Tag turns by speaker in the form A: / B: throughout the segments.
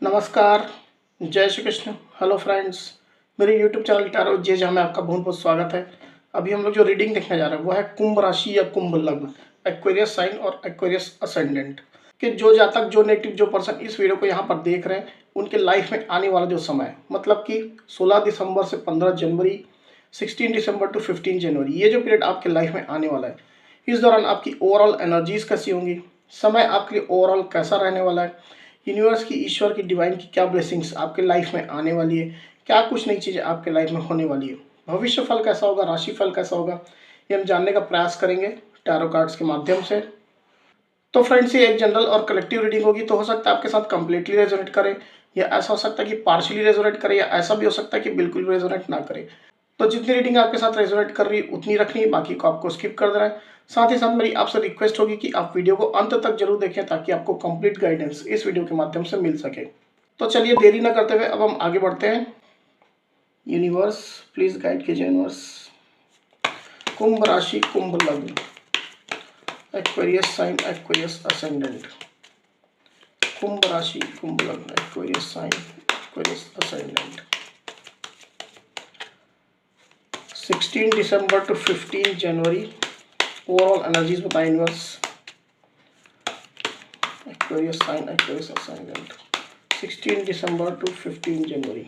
A: नमस्कार, जय Shri Krishna. Hello friends, मेरे यूट्यूब चैनल टैरो जहाँ में आपका बहुत बहुत स्वागत है। अभी हम लोग जो रीडिंग देखने जा रहे हैं वो है कुंभ राशि या कुंभ लग्न, एक्वेरियस साइन और एक्वेरियस असेंडेंट के जो जातक, जो नेटिव, जो पर्सन इस वीडियो को यहाँ पर देख रहे हैं उनके लाइफ में आने वाला जो समय है, मतलब कि 16 दिसंबर से 15 जनवरी, 16 दिसंबर टू 15 जनवरी, ये जो पीरियड आपके लाइफ में आने वाला है, इस दौरान आपकी ओवरऑल एनर्जीज कैसी होंगी, समय आपके लिए ओवरऑल कैसा रहने वाला है, यूनिवर्स की, ईश्वर की, डिवाइन की क्या ब्लेसिंग्स आपके लाइफ में आने वाली है, क्या कुछ नई चीज़ें आपके लाइफ में होने वाली है, भविष्य फल कैसा होगा, राशि फल कैसा होगा, ये हम जानने का प्रयास करेंगे टैरो कार्ड्स के माध्यम से। तो फ्रेंड्स, ये एक जनरल और कलेक्टिव रीडिंग होगी, तो हो सकता है आपके साथ कंप्लीटली रेजोनेट करे, या ऐसा हो सकता है कि पार्शियली रेजोनेट करे, या ऐसा भी हो सकता है कि बिल्कुल भी रेजोनेट ना करे। तो जितनी रीडिंग आपके साथ रेजोनेट कर रही है उतनी रखनी है, बाकी को आपको स्किप कर देना है। साथ ही साथ मेरी आपसे रिक्वेस्ट होगी कि आप वीडियो को अंत तक जरूर देखें ताकि आपको कंप्लीट गाइडेंस इस वीडियो के माध्यम से मिल सके। तो चलिए देरी ना करते हुए अब हम आगे बढ़ते हैं। यूनिवर्स प्लीज गाइड कीजिए। यूनिवर्स, कुंभ राशि, कुंभ लग्न, एक्वेरियस साइन, एक्वेरियस असेंडेंट। कुंभ राशि, कुंभ लग्न, एक्वेरियस साइन, एक्वेरियस असेंडेंट। 16 दिसंबर टू 15 जनवरी, ओवरऑल एनर्जीज बताएं universe. Aquarius sign, Aquarius ascendant, 16 दिसंबर टू 15 जनवरी,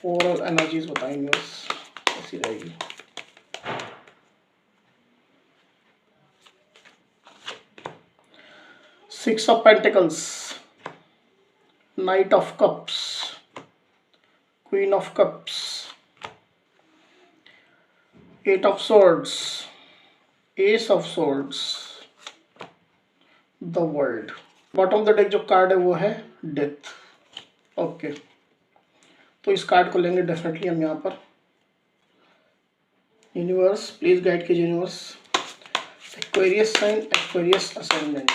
A: ओवरऑल एनर्जीज बताएं यूनिवर्स, कैसी रहेगी। Six of pentacles, knight of cups, queen of cups, eight of swords, ace of swords, the world. Bottom of the deck जो card है वो है death. Okay, तो इस कार्ड को लेंगे डेफिनेटली हम यहाँ पर। यूनिवर्स प्लीज गाइड कीजिए। Universe, Aquarius sign, Aquarius ascendant,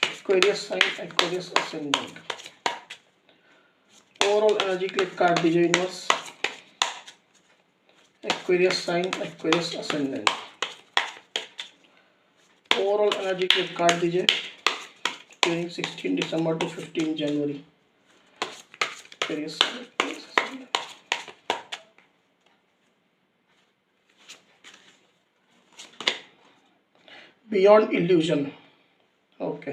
A: Aquarius sign, Aquarius ascendant, overall energy के लिए कार्ड दीजिए universe. Aquarius sign, Aquarius ascendant, overall energy के लिए कार्ड दीजिए ड्यूरिंग 16 दिसंबर टू 15 जनवरी। Aquarius sign, Aquarius ascendant. Beyond illusion. Okay,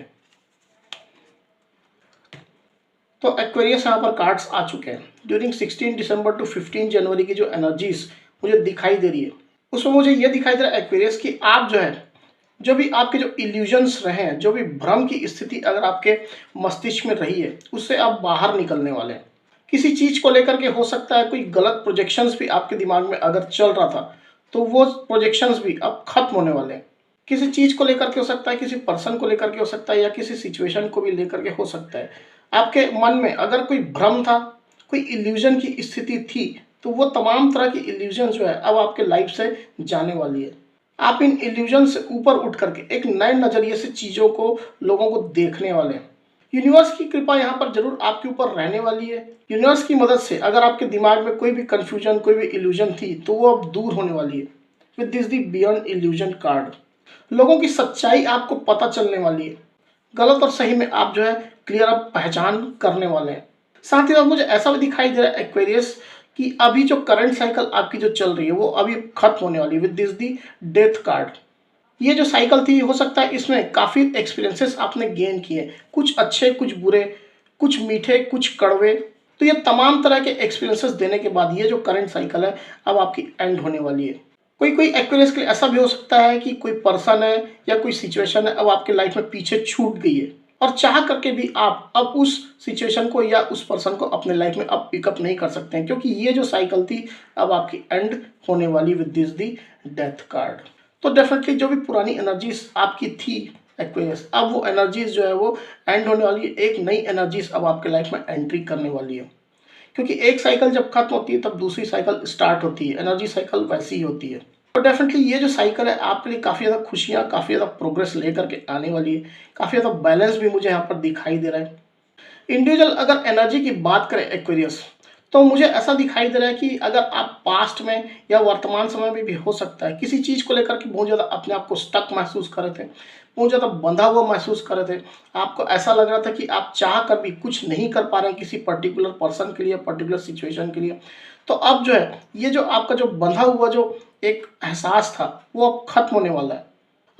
A: तो एक्वेरियस यहाँ पर कार्ड्स आ चुके हैं। ड्यूरिंग 16 दिसंबर टू 15 जनवरी की जो एनर्जीज मुझे दिखाई दे रही है उसमें मुझे ये दिखाई दे रहा है एक्वेरियस की आप जो है, जो भी आपके जो इल्यूजन्स रहे हैं, जो भी भ्रम की स्थिति अगर आपके मस्तिष्क में रही है उससे आप बाहर निकलने वाले हैं। किसी चीज को लेकर के हो सकता है कोई गलत प्रोजेक्शंस भी आपके दिमाग में अगर चल रहा था तो वो प्रोजेक्शंस भी अब खत्म होने वाले हैं। किसी चीज को लेकर के हो सकता है, किसी पर्सन को लेकर के हो सकता है, या किसी सिचुएशन को भी लेकर के हो सकता है। आपके मन में अगर कोई भ्रम था, कोई इल्यूजन की स्थिति थी, तो वो तमाम तरह की इल्यूजन जो है अब आपके लाइफ से जाने वाली है। आप इन इल्यूजन से ऊपर उठ करके एक नए नजरिए से चीजों को, लोगों को देखने वाले हैं। यूनिवर्स की कृपा यहाँ पर जरूर आपके ऊपर रहने वाली है। यूनिवर्स की मदद से अगर आपके दिमाग में कोई भी कंफ्यूजन, कोई भी इल्यूजन थी तो वो अब दूर होने वाली है। With this the beyond illusion card, लोगों की सच्चाई आपको पता चलने वाली है। गलत और सही में आप जो है क्लियर आप पहचान करने वाले हैं। साथ ही साथ मुझे ऐसा भी दिखाई दे रहा है एक्वेरियस कि अभी जो करंट साइकिल आपकी जो चल रही है वो अभी खत्म होने वाली है with this the death card. ये जो साइकिल थी हो सकता है इसमें काफ़ी एक्सपीरियंसेस आपने गेन किए, कुछ अच्छे, कुछ बुरे, कुछ मीठे, कुछ कड़वे। तो ये तमाम तरह के एक्सपीरियंसेस देने के बाद ये जो करंट साइकिल है अब आपकी एंड होने वाली है। कोई कोई एक्वेरियस के लिए ऐसा भी हो सकता है कि कोई पर्सन है या कोई सिचुएशन है अब आपके लाइफ में पीछे छूट गई है और चाह करके भी आप अब उस सिचुएशन को या उस पर्सन को अपने लाइफ में अब पिकअप नहीं कर सकते हैं, क्योंकि ये जो साइकिल थी अब आपकी एंड होने वाली with this the death card. तो डेफिनेटली जो भी पुरानी एनर्जीज आपकी थी एक्वेरियस, अब वो एनर्जीज जो है वो एंड होने वाली है। एक नई एनर्जीज अब आपके लाइफ में एंट्री करने वाली है, क्योंकि एक साइकिल जब खत्म होती है तब दूसरी साइकिल स्टार्ट होती है। एनर्जी साइकिल वैसी ही होती है। तो डेफिनेटली ये जो साइकिल है आपके लिए काफ़ी ज़्यादा खुशियाँ, काफ़ी ज़्यादा प्रोग्रेस लेकर के आने वाली है। काफ़ी ज़्यादा बैलेंस भी मुझे यहाँ पर दिखाई दे रहा है। इंडिविजुअल अगर एनर्जी की बात करें एक्वेरियस, तो मुझे ऐसा दिखाई दे रहा है कि अगर आप पास्ट में या वर्तमान समय में भी हो सकता है किसी चीज़ को लेकर के बहुत ज़्यादा अपने आप को स्टक महसूस कर रहे थे, बहुत ज़्यादा बंधा हुआ महसूस कर रहे थे। आपको ऐसा लग रहा था कि आप चाह कर भी कुछ नहीं कर पा रहे हैं किसी पर्टिकुलर पर्सन के लिए, पर्टिकुलर सिचुएशन के लिए। तो अब जो है, ये जो आपका जो बंधा हुआ जो एक एहसास था, वो अब खत्म होने वाला है।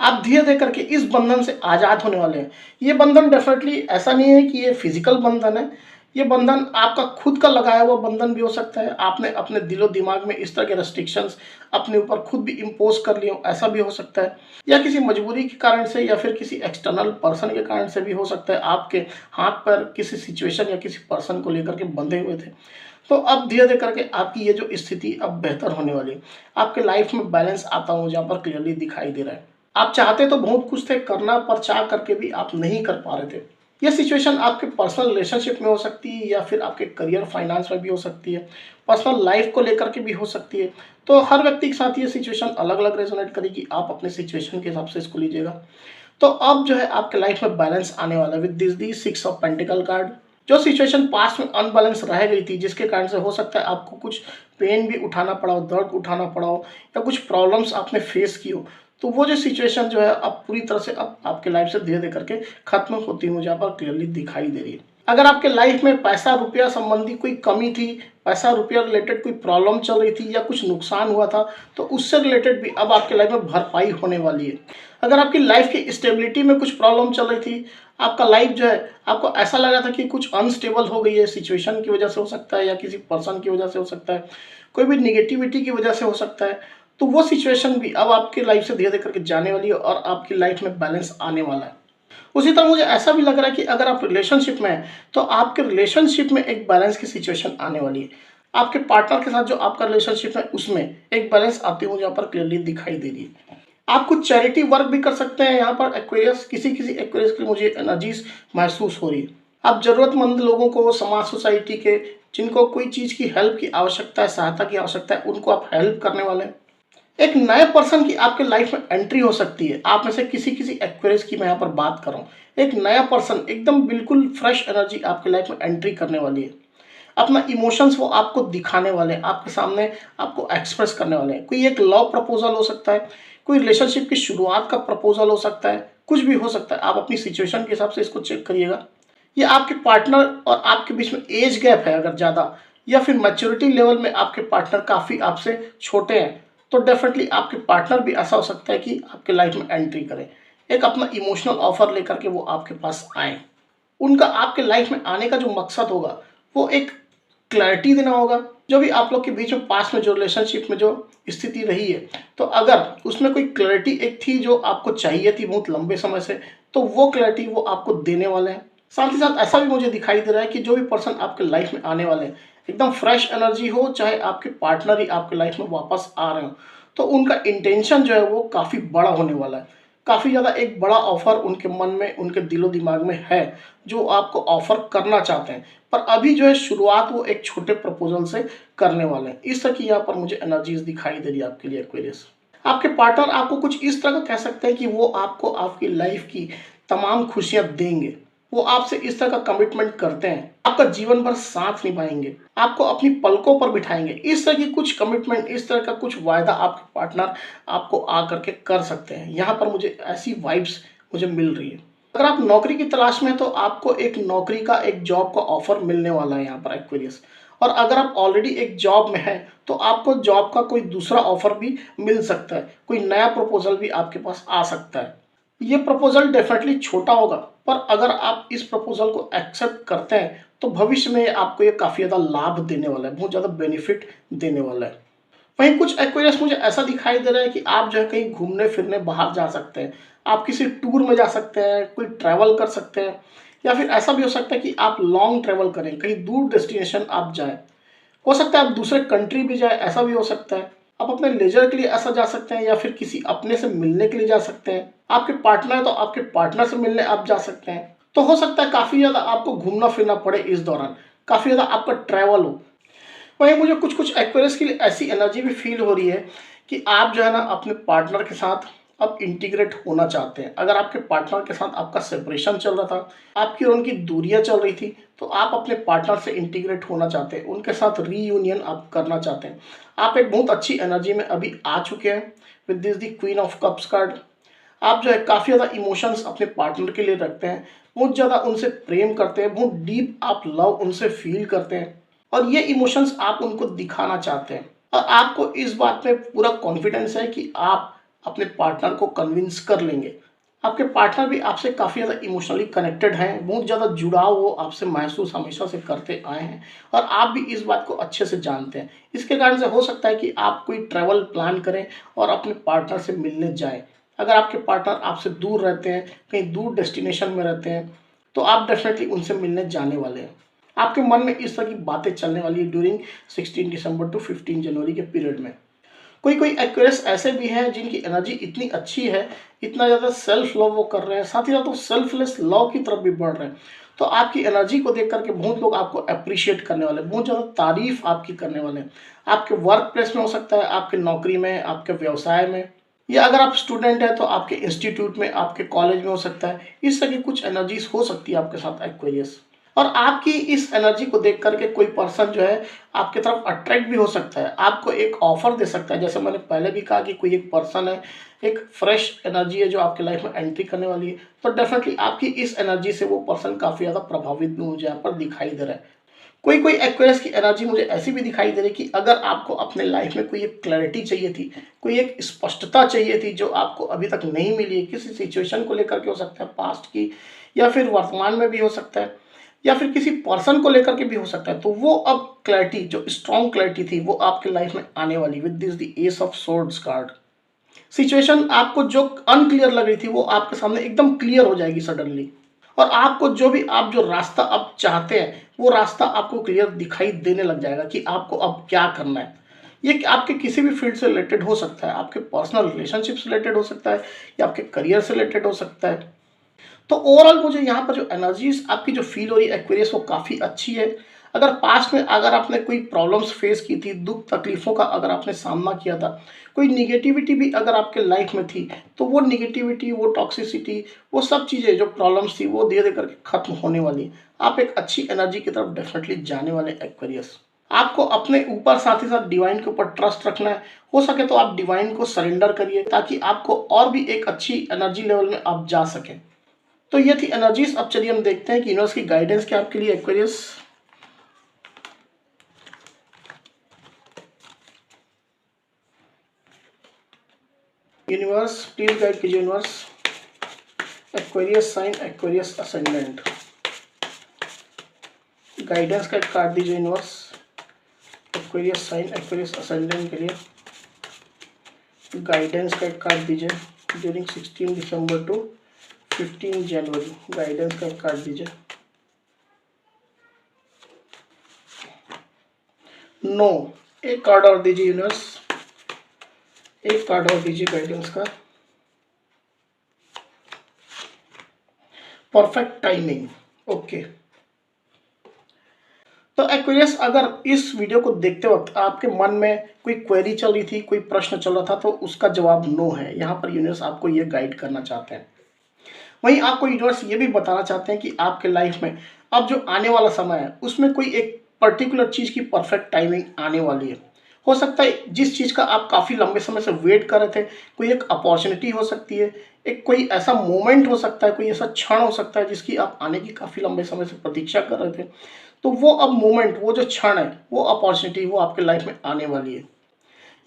A: आप धीरे-धीरे करके इस बंधन से आज़ाद होने वाले हैं। ये बंधन डेफ़िनेटली ऐसा नहीं है कि ये फ़िज़िकल बंधन है। ये बंधन आपका खुद का लगाया हुआ बंधन भी हो सकता है। आपने अपने दिलो-दिमाग में इस तरह के रिस्ट्रिक्शंस अपने ऊपर खुद भी इम्पोज़ कर लिए हों, ऐसा भी हो सकता है। या किसी मजबूरी के कारण से या फिर किसी एक्सटर्नल पर्सन के कारण से भी हो सकता है, आपके हाथ-पैर किसी सिचुएशन या किसी पर्सन को लेकर के बंधे हुए थे। तो अब धीरे-धीरे करके आपकी ये जो स्थिति अब बेहतर होने वाली है। आपके लाइफ़ में बैलेंस आता हुआ मुझे यहाँ पर क्लियरली दिखाई दे रहा है। आप चाहते तो बहुत कुछ थे करना, पर चाह करके भी आप नहीं कर पा रहे थे। ये सिचुएशन आपके पर्सनल रिलेशनशिप में हो सकती है या फिर आपके करियर फाइनेंस में भी हो सकती है, पर्सनल लाइफ को लेकर के भी हो सकती है। तो हर व्यक्ति के साथ ये सिचुएशन अलग-अलग रेजोनेट करेगी, आप अपने सिचुएशन के हिसाब से इसको लीजिएगा। तो अब जो है आपके लाइफ में बैलेंस आने वाला है with this the 6 of pentacle card. जो सिचुएशन पास्ट में अनबैलेंस रह गई थी, जिसके कारण से हो सकता है आपको कुछ पेन भी उठाना पड़ा हो, दर्द उठाना पड़ा हो या कुछ प्रॉब्लम्स आपने फेस की हो, तो वो जो सिचुएशन जो है अब पूरी तरह से अब आपके लाइफ से धीरे-धीरे करके खत्म होती हुई मुझे यहाँ पर क्लियरली दिखाई दे रही है। अगर आपके लाइफ में पैसा रुपया संबंधी कोई कमी थी, पैसा रुपया रिलेटेड कोई प्रॉब्लम चल रही थी या कुछ नुकसान हुआ था, तो उससे रिलेटेड भी अब आपके लाइफ में भरपाई होने वाली है। अगर आपकी लाइफ की स्टेबिलिटी में कुछ प्रॉब्लम चल रही थी, आपका लाइफ जो है आपको ऐसा लग रहा था कि कुछ अनस्टेबल हो गई है, सिचुएशन की वजह से हो सकता है या किसी पर्सन की वजह से हो सकता है, कोई भी निगेटिविटी की वजह से हो सकता है, तो वो सिचुएशन भी अब आपकी लाइफ से धीरे-धीरे करके जाने वाली है और आपकी लाइफ में बैलेंस आने वाला है। उसी तरह मुझे ऐसा भी लग रहा है कि अगर आप रिलेशनशिप में हैं, तो आपके रिलेशनशिप में एक बैलेंस की सिचुएशन आने वाली है। आपके पार्टनर के साथ जो आपका रिलेशनशिप है, उसमें एक बैलेंस आती हुई मुझे यहाँ पर क्लियरली दिखाई दे रही है। आप कुछ चैरिटी वर्क भी कर सकते हैं यहाँ पर एक्वेरियस, किसी-किसी एक्वेरियस के लिए मुझे एनर्जीज़ महसूस हो रही है। आप ज़रूरतमंद लोगों को, समाज सोसाइटी के, जिनको कोई चीज़ की हेल्प की आवश्यकता है, सहायता की आवश्यकता है, उनको आप हेल्प करने वाले हैं। एक नए पर्सन की आपके लाइफ में एंट्री हो सकती है। आप में से किसी-किसी एक्वेरियस की मैं यहाँ पर बात कर रहा हूँ। एक नया पर्सन एकदम बिल्कुल फ्रेश एनर्जी आपके लाइफ में एंट्री करने वाली है। अपना इमोशंस वो आपको दिखाने वाले हैं, आपके सामने आपको एक्सप्रेस करने वाले हैं। कोई एक लव प्रपोज़ल हो सकता है, कोई रिलेशनशिप की शुरुआत का प्रपोज़ल हो सकता है, कुछ भी हो सकता है। आप अपनी सिचुएशन के हिसाब से इसको चेक करिएगा। ये आपके पार्टनर और आपके बीच में एज गैप है अगर ज़्यादा, या फिर मैच्योरिटी लेवल में आपके पार्टनर काफ़ी आपसे छोटे हैं, तो डेफिनेटली आपके पार्टनर भी ऐसा हो सकता है कि आपके लाइफ में एंट्री करें। एक अपना इमोशनल ऑफर लेकर के वो आपके पास आएँ। उनका आपके लाइफ में आने का जो मकसद होगा, वो एक क्लैरिटी देना होगा। जो भी आप लोग के बीच में पास्ट में जो रिलेशनशिप में जो स्थिति रही है, तो अगर उसमें कोई क्लैरिटी एक थी जो आपको चाहिए थी बहुत लंबे समय से, तो वो क्लैरिटी वो आपको देने वाले हैं। साथ ही साथ ऐसा भी मुझे दिखाई दे रहा है कि जो भी पर्सन आपके लाइफ में आने वाले हैं, एकदम फ्रेश एनर्जी हो, चाहे आपके पार्टनर ही आपके लाइफ में वापस आ रहे हो, तो उनका इंटेंशन जो है वो काफ़ी बड़ा होने वाला है। काफ़ी ज़्यादा एक बड़ा ऑफ़र उनके मन में, उनके दिलो-दिमाग में है, जो आपको ऑफ़र करना चाहते हैं। पर अभी जो है शुरुआत वो एक छोटे प्रपोज़ल से करने वाले हैं। इस तरह की यहाँ पर मुझे एनर्जीज़ दिखाई दे रही है आपके लिए एक्वेरियस। आपके पार्टनर आपको कुछ इस तरह का कह सकते हैं कि वो आपको आपकी लाइफ़ की तमाम खुशियाँ देंगे। वो आपसे इस तरह का कमिटमेंट करते हैं, आपका जीवन भर साथ निभाएँगे, आपको अपनी पलकों पर बिठाएँगे। इस तरह की कुछ कमिटमेंट, इस तरह का कुछ वायदा आपके पार्टनर आपको आकर के कर सकते हैं। यहाँ पर मुझे ऐसी वाइब्स मुझे मिल रही है। अगर आप नौकरी की तलाश में हैं, तो आपको एक नौकरी का, एक जॉब का ऑफ़र मिलने वाला है यहाँ पर एक्वेरियस। और अगर आप ऑलरेडी एक जॉब में हैं, तो आपको जॉब का कोई दूसरा ऑफ़र भी मिल सकता है। कोई नया प्रपोज़ल भी आपके पास आ सकता है। ये प्रपोज़ल डेफ़िनेटली छोटा होगा, पर अगर आप इस प्रपोज़ल को एक्सेप्ट करते हैं, तो भविष्य में आपको ये काफ़ी ज़्यादा लाभ देने वाला है, बहुत ज़्यादा बेनिफिट देने वाला है। वहीं कुछ एक्वेरियस मुझे ऐसा दिखाई दे रहा है कि आप जो है कहीं घूमने-फिरने बाहर जा सकते हैं। आप किसी टूर में जा सकते हैं, कोई ट्रैवल कर सकते हैं, या फिर ऐसा भी हो सकता है कि आप लॉन्ग ट्रैवल करें, कहीं दूर डेस्टिनेशन आप जाएँ। हो सकता है आप दूसरे कंट्री भी जाएँ, ऐसा भी हो सकता है। आप अपने लेजर के लिए ऐसा जा सकते हैं या फिर किसी अपने से मिलने के लिए जा सकते हैं। आपके पार्टनर है तो आपके पार्टनर से मिलने आप जा सकते हैं। तो हो सकता है काफ़ी ज़्यादा आपको घूमना-फिरना पड़े इस दौरान, काफ़ी ज़्यादा आपका ट्रैवल हो। वहीं मुझे कुछ-कुछ एक्वेरियस के लिए ऐसी एनर्जी भी फ़ील हो रही है कि आप जो है ना अपने पार्टनर के साथ अब इंटीग्रेट होना चाहते हैं। अगर आपके पार्टनर के साथ आपका सेपरेशन चल रहा था, आपकी और उनकी दूरियाँ चल रही थी, तो आप अपने पार्टनर से इंटीग्रेट होना चाहते हैं, उनके साथ रीयूनियन आप करना चाहते हैं। आप एक बहुत अच्छी एनर्जी में अभी आ चुके हैं with this the queen of cups card. आप जो है काफ़ी ज़्यादा इमोशंस अपने पार्टनर के लिए रखते हैं, बहुत ज़्यादा उनसे प्रेम करते हैं, बहुत डीप आप लव उनसे फील करते हैं और ये इमोशंस आप उनको दिखाना चाहते हैं और आपको इस बात में पूरा कॉन्फिडेंस है कि आप अपने पार्टनर को कन्विंस कर लेंगे। आपके पार्टनर भी आपसे काफ़ी ज़्यादा इमोशनली कनेक्टेड हैं, बहुत ज़्यादा जुड़ाव वो आपसे महसूस हमेशा से करते आए हैं और आप भी इस बात को अच्छे से जानते हैं। इसके कारण से हो सकता है कि आप कोई ट्रैवल प्लान करें और अपने पार्टनर से मिलने जाएँ। अगर आपके पार्टनर आपसे दूर रहते हैं, कहीं दूर डेस्टिनेशन में रहते हैं, तो आप डेफ़िनेटली उनसे मिलने जाने वाले हैं। आपके मन में इस तरह की बातें चलने वाली है ड्यूरिंग 16 दिसंबर टू 15 जनवरी के पीरियड में। कोई कोई एक्वेरियस ऐसे भी हैं जिनकी एनर्जी इतनी अच्छी है, इतना ज़्यादा सेल्फ लव वो कर रहे हैं, साथ ही साथ वो सेल्फलेस लव की तरफ भी बढ़ रहे हैं। तो आपकी एनर्जी को देख करके बहुत लोग आपको अप्रिशिएट करने वाले हैं, बहुत ज़्यादा तारीफ आपकी करने वाले हैं। आपके वर्क प्लेस में हो सकता है, आपके नौकरी में, आपके व्यवसाय में, या अगर आप स्टूडेंट हैं तो आपके इंस्टीट्यूट में, आपके कॉलेज में हो सकता है। इस तरह की कुछ एनर्जीज हो सकती है आपके साथ एक्वेरियस। और आपकी इस एनर्जी को देख करके कोई पर्सन जो है आपकी तरफ अट्रैक्ट भी हो सकता है, आपको एक ऑफर दे सकता है। जैसे मैंने पहले भी कहा कि कोई एक पर्सन है, एक फ्रेश एनर्जी है जो आपके लाइफ में एंट्री करने वाली है, तो डेफिनेटली आपकी इस एनर्जी से वो पर्सन काफ़ी ज़्यादा प्रभावित भी मुझे यहाँ पर दिखाई दे रहा है। कोई कोई एक्वेरियस की एनर्जी मुझे ऐसी भी दिखाई दे रही है कि अगर आपको अपने लाइफ में कोई एक क्लैरिटी चाहिए थी, कोई एक स्पष्टता चाहिए थी जो आपको अभी तक नहीं मिली है, किसी सिचुएशन को लेकर के हो सकता है, पास्ट की या फिर वर्तमान में भी हो सकता है, या फिर किसी पर्सन को लेकर के भी हो सकता है, तो वो अब क्लैरिटी, जो स्ट्रॉन्ग क्लैरिटी थी, वो आपके लाइफ में आने वाली with this the S of swords card. Situation आपको जो अनक्लियर लग रही थी वो आपके सामने एकदम क्लियर हो जाएगी सडनली, और आपको जो रास्ता आप चाहते हैं वो रास्ता आपको क्लियर दिखाई देने लग जाएगा कि आपको अब क्या करना है। ये आपके किसी भी फील्ड से रिलेटेड हो सकता है, आपके पर्सनल रिलेशनशिप से रिलेटेड हो सकता है या आपके करियर से रिलेटेड हो सकता है। तो ओवरऑल मुझे यहाँ पर जो एनर्जीज आपकी जो फील हो रही है एक्वेरियस, वो काफ़ी अच्छी है। अगर पास्ट में अगर आपने कोई प्रॉब्लम्स फेस की थी, दुख तकलीफ़ों का अगर आपने सामना किया था, कोई निगेटिविटी भी अगर आपके लाइफ में थी, तो वो निगेटिविटी, वो टॉक्सिसिटी, वो सब चीज़ें जो प्रॉब्लम्स थी वो धीरे धीरे करके ख़त्म होने वाली है। आप एक अच्छी एनर्जी की तरफ डेफिनेटली जाने वाले एक्वेरियस। आपको अपने ऊपर साथ ही साथ डिवाइन के ऊपर ट्रस्ट रखना है। हो सके तो आप डिवाइन को सरेंडर करिए ताकि आपको और भी एक अच्छी एनर्जी लेवल में आप जा सकें। तो ये थी एनर्जीज। अब चलिए हम देखते हैं कि यूनिवर्स की गाइडेंस क्या आपके लिए एक्वेरियस। यूनिवर्स प्लीज गाइड कीजिए universe, Aquarius sign, Aquarius ascendant, guidance का कार्ड दीजिए universe Aquarius sign, Aquarius ascendant के लिए। गाइडेंस का कार्ड दीजिए ड्यूरिंग 16 दिसंबर टू 15 जनवरी, गाइडेंस का कार्ड दीजिए। नो, एक कार्ड और दीजिए यूनिवर्स, एक कार्ड और दीजिए गाइडेंस का। Perfect timing, okay. तो एक्वेरियस, अगर इस वीडियो को देखते वक्त आपके मन में कोई क्वेरी चल रही थी, कोई प्रश्न चल रहा था, तो उसका जवाब नो है। यहाँ पर यूनिवर्स आपको ये गाइड करना चाहते हैं। वहीं आपको यूनिवर्स ये भी बताना चाहते हैं कि आपके लाइफ में अब जो आने वाला समय है उसमें कोई एक पर्टिकुलर चीज़ की परफेक्ट टाइमिंग आने वाली है। हो सकता है जिस चीज़ का आप काफ़ी लंबे समय से वेट कर रहे थे, कोई एक अपॉर्चुनिटी हो सकती है, एक कोई ऐसा मोमेंट हो सकता है, कोई ऐसा क्षण हो सकता है जिसकी आप आने की काफ़ी लंबे समय से प्रतीक्षा कर रहे थे। तो वो अब मोमेंट, वो जो क्षण है, वो अपॉर्चुनिटी, वो आपके लाइफ में आने वाली है।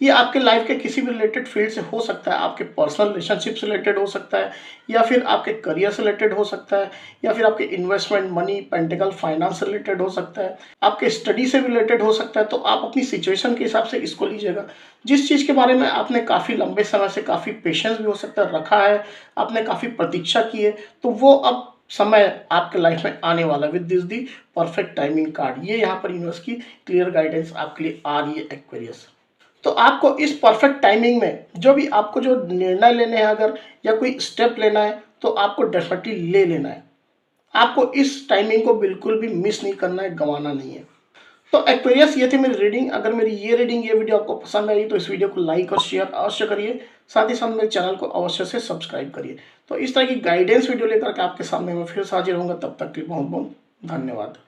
A: ये आपके लाइफ के किसी भी रिलेटेड फील्ड से हो सकता है, आपके पर्सनल रिलेशनशिप से रिलेटेड हो सकता है, या फिर आपके करियर से रिलेटेड हो सकता है, या फिर आपके इन्वेस्टमेंट, मनी, पेंटिकल, फाइनेंस से रिलेटेड हो सकता है, आपके स्टडी से रिलेटेड हो सकता है। तो आप अपनी सिचुएशन के हिसाब से इसको लीजिएगा। जिस चीज़ के बारे में आपने काफ़ी लंबे समय से, काफ़ी पेशेंस भी हो सकता है रखा है, आपने काफ़ी प्रतीक्षा की है, तो वो अब समय आपके लाइफ में आने वाला with this the perfect timing card. ये यहाँ पर यूनिवर्स की क्लियर गाइडेंस आपके लिए आ रही है एक्वेरियस। तो आपको इस परफेक्ट टाइमिंग में जो भी आपको जो निर्णय लेने हैं, अगर या कोई स्टेप लेना है, तो आपको डेफिनेटली ले लेना है। आपको इस टाइमिंग को बिल्कुल भी मिस नहीं करना है, गंवाना नहीं है। तो एक्वेरियस, ये थी मेरी रीडिंग। अगर मेरी ये वीडियो आपको पसंद आई तो इस वीडियो को लाइक और शेयर अवश्य करिए। साथ ही साथ मेरे चैनल को अवश्य से सब्सक्राइब करिए। तो इस तरह की गाइडेंस वीडियो लेकर के आपके सामने मैं फिर से हाजिर होऊंगा। तब तक के लिए बहुत बहुत धन्यवाद।